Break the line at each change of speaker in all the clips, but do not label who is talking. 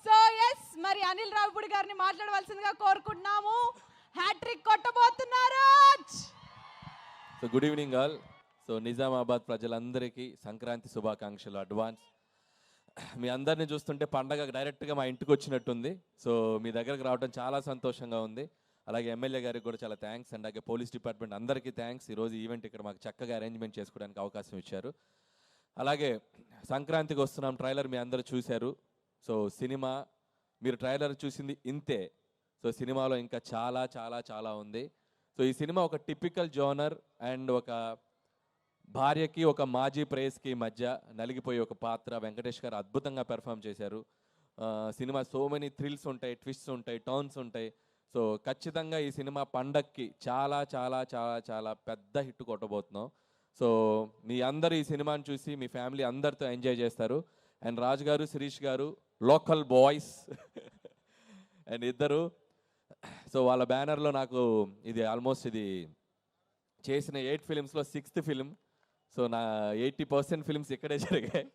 So yes మరి అనిల్ రావిపూడి గారిని మాట్లాడవలసిందిగా కోరుకుంటున్నాము. హ్యాట్రిక్ కొట్టబోతున్నారు.
So good evening all. So Nizamabad ప్రజలందరికీ సంక్రాంతి శుభాకాంక్షలు అడ్వాన్స్. మీ అందరిని చూస్తుంటే పండగ డైరెక్ట్గా మా ఇంటికి వచ్చినట్టుంది. సో మీ దగ్గరకు రావడం చాలా సంతోషంగా ఉంది. అలాగే ఎమ్మెల్యే గారికి కూడా చాలా థ్యాంక్స్ అండ్ అలాగే పోలీస్ డిపార్ట్మెంట్ అందరికీ థ్యాంక్స్. ఈరోజు ఈవెంట్ ఇక్కడ మాకు చక్కగా అరేంజ్మెంట్ చేసుకోవడానికి అవకాశం ఇచ్చారు. అలాగే సంక్రాంతికి వస్తున్నాం ట్రైలర్ మీ అందరూ చూశారు. సో సినిమా మీరు ట్రైలర్ చూసింది ఇంతే. సో సినిమాలో ఇంకా చాలా చాలా చాలా ఉంది. సో ఈ సినిమా ఒక టిపికల్ జోనర్ అండ్ ఒక భార్యకి ఒక మాజీ ప్రేయస్కి మధ్య నలిగిపోయే ఒక పాత్ర వెంకటేష్ గారు అద్భుతంగా పెర్ఫామ్ చేశారు. సినిమా సో మెనీ థ్రిల్స్ ఉంటాయి, ట్విస్ట్స్ ఉంటాయి, టర్న్స్ ఉంటాయి. సో ఖచ్చితంగా ఈ సినిమా పండక్కి చాలా చాలా చాలా చాలా పెద్ద హిట్ కొట్టబోతున్నాం. సో మీ అందరు ఈ సినిమాని చూసి మీ ఫ్యామిలీ అందరితో ఎంజాయ్ చేస్తారు. అండ్ రాజు గారు, శిరీష్ గారు లోకల్ బాయ్స్ అండ్ ఇద్దరు. సో వాళ్ళ బ్యానర్లో నాకు ఇది ఆల్మోస్ట్ ఇది చేసిన 8 ఫిలిమ్స్లో 6th ఫిలిం. సో నా 80% ఫిలిమ్స్ ఇక్కడే జరిగాయి.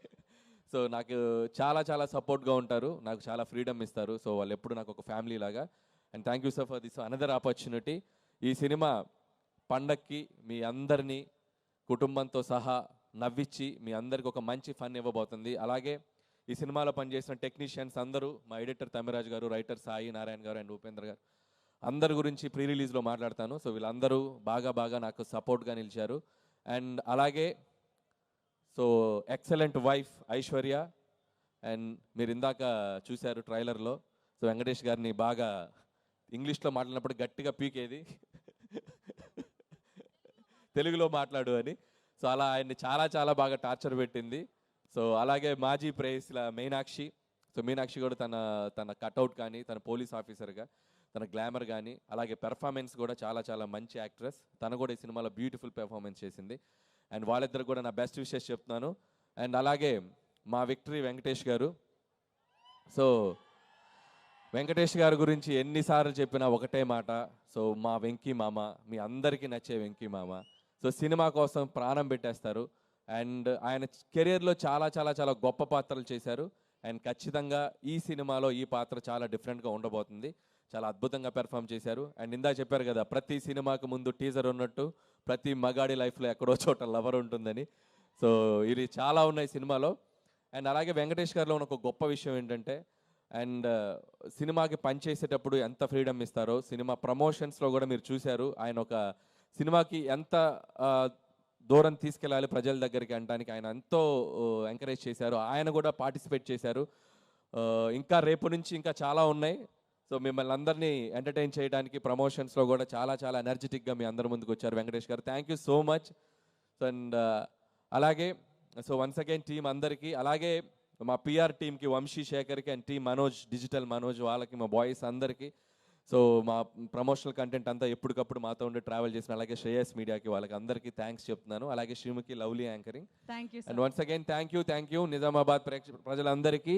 సో నాకు చాలా చాలా సపోర్ట్గా ఉంటారు, నాకు చాలా ఫ్రీడమ్ ఇస్తారు. సో వాళ్ళు ఎప్పుడు నాకు ఒక ఫ్యామిలీ లాగా. And thank you sir for this another opportunity. ఈ సినిమా పండక్కి మీ అందరినీ కుటుంబంతో సహా నవ్వించి మీ అందరికి ఒక మంచి ఫన్ ఇవ్వబోతుంది. అలాగే ఈ సినిమాలో పనిచేసిన టెక్నీషియన్స్ అందరూ, మా ఎడిటర్ తమిరాజ్ గారు, రైటర్ సాయి నారాయణ గారు అండ్ ఉపేంద్ర గారు, అందరి గురించి ప్రీ రిలీజ్లో మాట్లాడతాను. సో వీళ్ళందరూ బాగా నాకు సపోర్ట్గా నిలిచారు. అండ్ అలాగే so excellent wife Aishwarya. And మీరు ఇందాక చూశారు ట్రైలర్లో. సో వెంకటేష్ గారిని బాగా ఇంగ్లీష్లో మాట్లాడినప్పుడు గట్టిగా పీకేది తెలుగులో మాట్లాడు అని. సో అలా ఆయన్ని చాలా చాలా బాగా టార్చర్ పెట్టింది. సో అలాగే మాజీ ప్రేయస్ల మీనాక్షి. సో మీనాక్షి కూడా తన కట్అవుట్ కానీ, తన పోలీస్ ఆఫీసర్గా తన గ్లామర్ కానీ, అలాగే పెర్ఫార్మెన్స్ కూడా చాలా చాలా మంచి యాక్ట్రెస్. తను కూడా ఈ సినిమాలో బ్యూటిఫుల్ పెర్ఫార్మెన్స్ చేసింది. అండ్ వాళ్ళిద్దరు కూడా నా బెస్ట్ విషెస్ చెప్తున్నాను. అండ్ అలాగే మా విక్టరీ వెంకటేష్ గారు. సో వెంకటేష్ గారి గురించి ఎన్నిసార్లు చెప్పినా ఒకటే మాట. సో మా వెంకీ మామ, మీ అందరికీ నచ్చే వెంకీ మామ. సో సినిమా కోసం ప్రాణం పెట్టేస్తారు. అండ్ ఆయన కెరియర్లో చాలా చాలా చాలా గొప్ప పాత్రలు చేశారు. అండ్ ఖచ్చితంగా ఈ సినిమాలో ఈ పాత్ర చాలా డిఫరెంట్గా ఉండబోతుంది. చాలా అద్భుతంగా పెర్ఫామ్ చేశారు. అండ్ ఇందా చెప్పారు కదా, ప్రతి సినిమాకు ముందు టీజర్ ఉన్నట్టు ప్రతి మగాడి లైఫ్లో ఎక్కడో చోట లవర్ ఉంటుందని. సో ఇది చాలా ఉన్నాయి సినిమాలో. అండ్ అలాగే వెంకటేష్ గారిలో ఉన్న ఒక గొప్ప విషయం ఏంటంటే, అండ్ సినిమాకి పనిచేసేటప్పుడు ఎంత ఫ్రీడమ్ ఇస్తారో, సినిమా ప్రమోషన్స్లో కూడా మీరు చూశారు. ఆయన ఒక సినిమాకి ఎంత దూరం తీసుకెళ్ళాలి ప్రజల దగ్గరికి అనడానికి ఆయన ఎంతో ఎంకరేజ్ చేశారు. ఆయన కూడా పార్టిసిపేట్ చేశారు. ఇంకా రేపు నుంచి ఇంకా చాలా ఉన్నాయి. సో మిమ్మల్ని అందరినీ ఎంటర్టైన్ చేయడానికి ప్రమోషన్స్లో కూడా చాలా చాలా ఎనర్జెటిక్గా మీ అందరి ముందుకు వచ్చారు Venkatesh garu. Thank you so much. So and అలాగే సో వన్స్ అగైన్ టీం అందరికీ, అలాగే మా పిఆర్ టీమ్కి వంశీ శేఖర్కి and team Manoj, digital Manoj, వాళ్ళకి మా బాయ్స్ అందరికీ. సో మా ప్రమోషనల్ కంటెంట్ అంతా ఎప్పటికప్పుడు మాతో ఉండి ట్రావెల్ చేసిన అలాగే శ్రేయస్ మీడియాకి వాళ్ళకి అందరికీ థ్యాంక్స్ చెప్తున్నాను. అలాగే Sreemukhi lovely anchoring. And once again thank you Nizamabad ప్రజలందరికీ.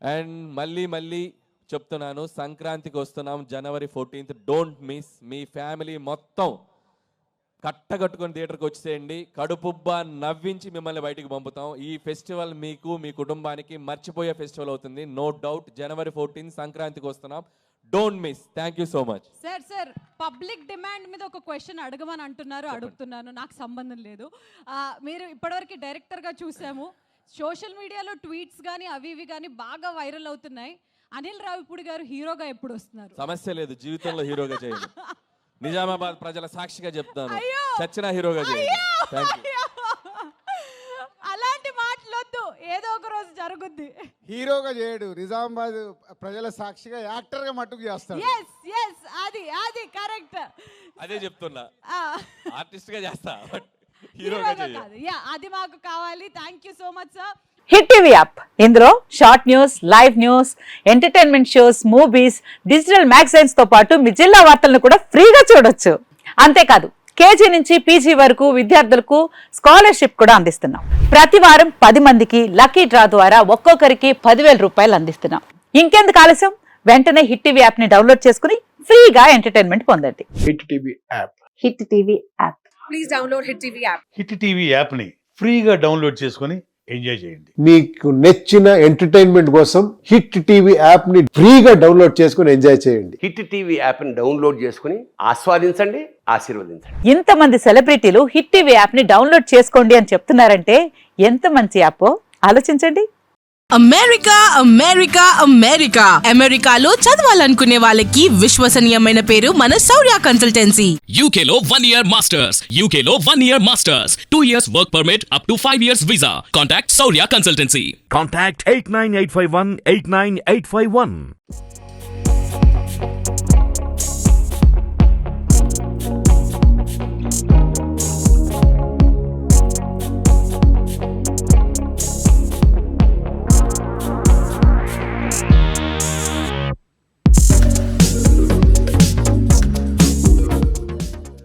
అండ్ మళ్ళీ చెప్తున్నాను, సంక్రాంతికి వస్తున్నాం January 14th. Don't miss. Me family మొత్తం కట్టగట్టుకొని థియేటర్కి వచ్చేయండి. కడుపుబ్బా నవ్వించి మిమ్మల్ని బయటికి పంపుతాం. ఈ ఫెస్టివల్ మీకు, మీ కుటుంబానికి మర్చిపోయే ఫెస్టివల్ అవుతుంది, నో డౌట్. January 14th సంక్రాంతికి వస్తున్నాం. Don't miss. Thank you so much.
Sir public demand మీద ఒక క్వశ్చన్ అడగమని అంటున్నారు, అడుగుతున్నాను. నాకు సంబంధం లేదు. మీరు ఇప్పటివరకు డైరెక్టర్గా చూసాము, సోషల్ మీడియాలో ట్వీట్స్ కానీ అవి ఇవి కానీ బాగా వైరల్ అవుతున్నాయి. అనిల్ రావిపూడి గారు హీరోగా ఎప్పుడు వస్తున్నారు?
సమస్య లేదు, జీవితంలో హీరోగా చేయండి. నిజామాబాద్ ప్రజల సాక్షిగా చెప్తాను, చచ్చిన హీరోగా చేయండి.
అలాంటి మాటలొద్దు, ఏదో ఒక రోజు జరుగుద్ది.
హీరోగా చేయడు, నిజామాబాద్ ప్రజల సాక్షిగా యాక్టర్గా మట్టుకు చేస్తాడు.
అది కరెక్ట్.
అదే చెప్తున్నా, ఆర్టిస్ట్ గా చేస్తా, హీరోగా
కాదు. అది మాకు కావాలి. Thank you so much sir.
Hit TV app, ఇందులో short news, live news, entertainment shows, movies, digital magazines తో పాటు మీ జిల్లా వార్తలను కూడా ఫ్రీగా చూడొచ్చు. అంతేకాదు కేజీ నుంచి పీజీ వరకు విద్యార్థులకు స్కాలర్షిప్ కూడా అందిస్తున్నాం. ప్రతి వారం 10 మందికి లక్కీ డ్రా ద్వారా ఒక్కొక్కరికి 10,000 రూపాయలు అందిస్తున్నాం. ఇంకెందుకు ఆలస్యం, వెంటనే హిట్ టీవీ యాప్ ని డౌన్లోడ్ చేసుకుని ఫ్రీగా ఎంటర్టైన్మెంట్ పొందండి.
Hit TV app.
Hit TV app.
Please download hit TV app.
Hit TV app ని ఫ్రీగా డౌన్లోడ్ చేసుకొని ఎంజాయ్ చేయండి.
మీకు నచ్చిన ఎంటర్టైన్మెంట్ కోసం హిట్ టీవీ యాప్ ని ఫ్రీగా డౌన్లోడ్ చేసుకుని ఎంజాయ్ చేయండి.
హిట్ టీవీ యాప్ని డౌన్లోడ్ చేసుకుని ఆస్వాదించండి, ఆశీర్వదించండి.
ఇంతమంది సెలబ్రిటీలు హిట్ టీవీ యాప్ ని డౌన్లోడ్ చేసుకోండి అని చెప్తున్నారంటే ఎంత మంచి యాప్ ఆలోచించండి.
అమెరికా అమెరికా అమెరికా అమెరికాలో చదవాలనుకునే వాళ్ళకి విశ్వసనీయమైన పేరు మన శౌర్య కన్సల్టెన్సీ.
UK లో 1 year masters. UK లో 1 year masters. 2 years work permit up to 5 years visa. Contact Saurya Consultancy.
Contact 89851 89851.